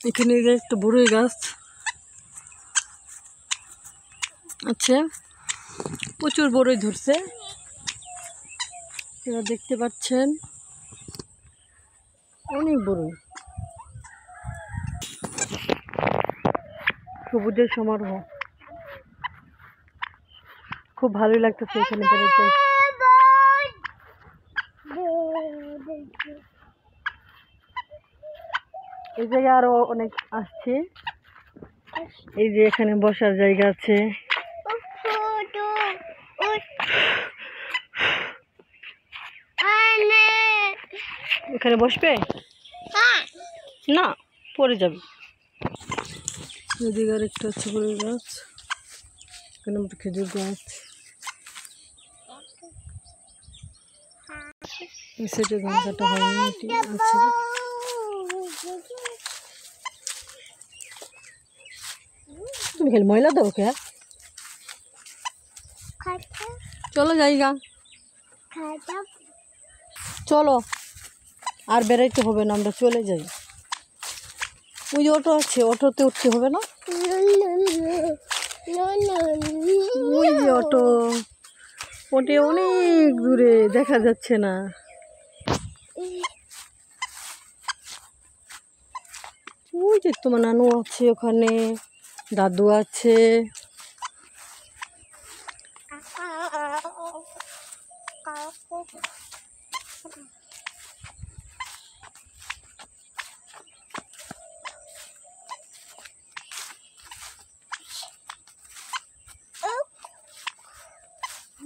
এখানে একটা বড়ই গাছ আছে, প্রচুর বড়ই ধরছে, আপনারা দেখতে পাচ্ছেন অনেক বড়ই। সবুজের সমারোহ, খুব ভালোই লাগতেছে এখানে বেড়াতে। এই জায়গায় আরো অনেক আসছে, এই যে এখানে বসার জায়গা আছে। এখানে বসবে না, পড়ে যাবে। এদিকে আর একটা আছে বড় গাছ, এখানে একটা খেজুর গাছ, সেটা ধান কাটা হয়নি আছে। তুমি খেলে ময়লা দাও কে? চলো জায়গা, চলো আর বেড়াইতে হবে না, আমরা চলে যাই। ওই যে অটো আছে, অটোতে উঠতে হবে না? ওই যে অটো, ওটা অনেক দূরে, দেখা যাচ্ছে না। ওই যে তোমার নানু আছে ওখানে, দাদু আছে।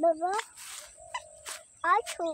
বাবা আছো?